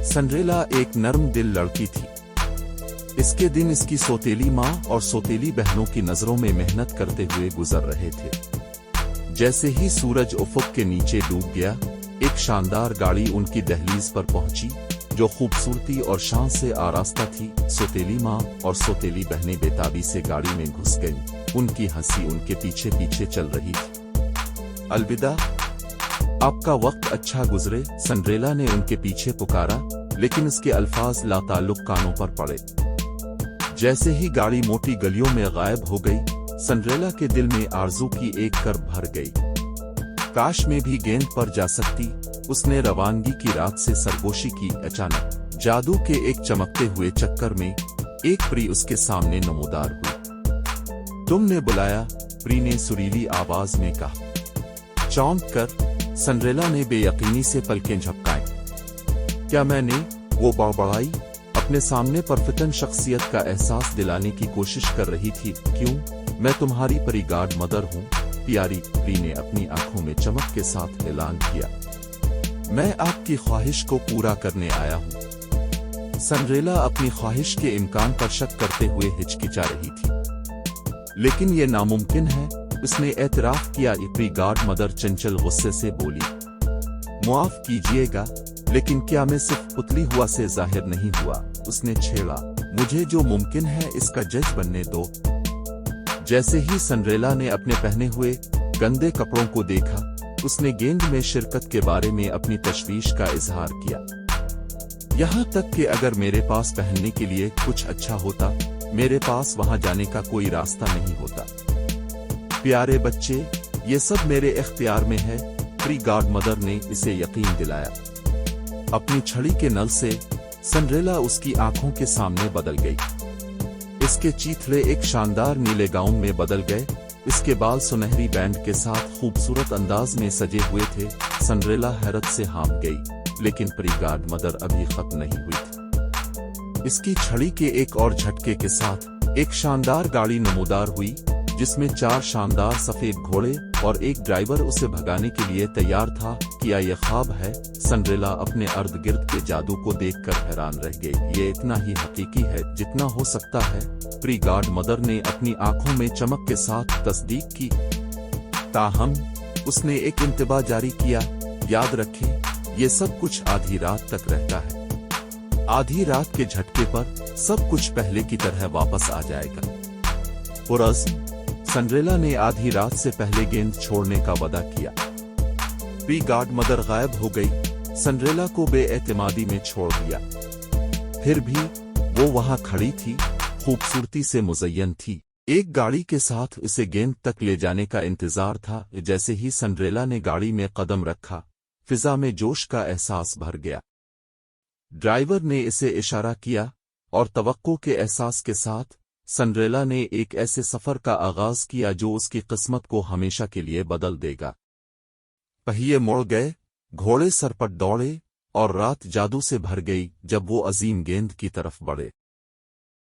सनरेला एक नरम दिल लड़की थी। इसके दिन इसकी सौतेली माँ और सौतेली बहनों की नजरों में मेहनत करते हुए गुजर रहे थे। जैसे ही सूरज उफक के नीचे डूब गया, एक शानदार गाड़ी उनकी दहलीज पर पहुंची, जो खूबसूरती और शान से आरास्ता थी। सौतेली माँ और सौतेली बहनें बेताबी से गाड़ी में घुस गईं। उनकी हंसी उनके पीछे पीछे चल रही थी। अलविदा, आपका वक्त अच्छा गुजरे, सनरेला ने उनके पीछे पुकारा, लेकिन इसके अल्फाज लाताल्लुक कानों पर पड़े। जैसे ही गाड़ी मोटी गलियों में गायब हो गई, सनरेला के दिल में आरज़ू की एक करब भर गई। काश में भी गेंद पर जा सकती। उसने रवानगी की रात से सरगोशी की। अचानक जादू के एक चमकते हुए चक्कर में एक परी उसके सामने नमोदार हुई। तुमने बुलाया, परी ने सुरीली आवाज में कहा। चौंक कर सनरेला ने बेयकीनी से पलकें झपकाई। क्या मैंने? वो बड़बड़ाई, अपने सामने परफिटन शख्सियत का एहसास दिलाने की कोशिश कर रही थी। क्यों? मैं तुम्हारी परी गार्ड मदर हूँ, प्यारी, परी ने अपनी आंखों में चमक के साथ ऐलान किया। मैं आपकी ख्वाहिश को पूरा करने आया हूँ। सनरेला अपनी ख्वाहिश के इम्कान पर शक करते हुए हिचकिचा रही थी। लेकिन ये नामुमकिन है, उसने एतराफ किया। परी गार्ड मदर चंचल गुस्से से बोली। मुआफ कीजिएगा, लेकिन क्या मैं सिर्फ पुतली हुआ से जाहिर नहीं हुआ? उसने छेड़ा। मुझे जो मुमकिन है इसका जज बनने दो। जैसे ही सनरेला ने अपने पहने हुए गंदे कपड़ों को देखा, उसने गेंद में शिरकत के बारे में अपनी तशवीश का इजहार किया। यहाँ तक कि अगर मेरे पास पहनने के लिए कुछ अच्छा होता, मेरे पास वहां जाने का कोई रास्ता नहीं होता। प्यारे बच्चे, ये सब मेरे इख्तियार में है, प्री गार्ड मदर ने इसे यकीन दिलाया। अपनी छड़ी के नल से सनरेला उसकी आंखों के सामने बदल गई। इसके चीथड़े एक शानदार नीले गाउन में बदल गए। इसके बाल सुनहरी बैंड के साथ खूबसूरत अंदाज में सजे हुए थे। सनरेला हैरत से हांफ गई, लेकिन प्री गार्ड मदर अभी खत्म नहीं हुई थी। इसकी छड़ी के एक और झटके के साथ एक शानदार गाड़ी नमूदार हुई, जिसमें 4 शानदार सफेद घोड़े और एक ड्राइवर उसे भगाने के लिए तैयार था। क्या यह ख्वाब है? सनरेला अपने अर्द गिर्द के जादू को देखकर हैरान रह गई। ये इतना ही हकीकी है जितना हो सकता है, प्री गार्ड मदर ने अपनी आंखों में चमक के साथ तस्दीक की। ताहम उसने एक इंतबा जारी किया। याद रखें, ये सब कुछ आधी रात तक रहता है। आधी रात के झटके पर सब कुछ पहले की तरह वापस आ जाएगा। पुरज़्म, सनरेला ने आधी रात से पहले गेंद छोड़ने का वादा किया। प्री गार्ड मदर गायब हो गई। सनरेला को बेएतमादी में छोड़ दिया। फिर भी वो वहां खड़ी थी, खूबसूरती से मुज़य्यन थी। एक गाड़ी के साथ उसे गेंद तक ले जाने का इंतजार था। जैसे ही सनरेला ने गाड़ी में कदम रखा, फिजा में जोश का एहसास भर गया। ड्राइवर ने इसे इशारा किया और तवक्को के एहसास के साथ सनरेला ने एक ऐसे सफर का आगाज किया जो उसकी किस्मत को हमेशा के लिए बदल देगा। पहिए मुड़ गए, घोड़े सरपट दौड़े और रात जादू से भर गई जब वो अजीम गेंद की तरफ बढ़े।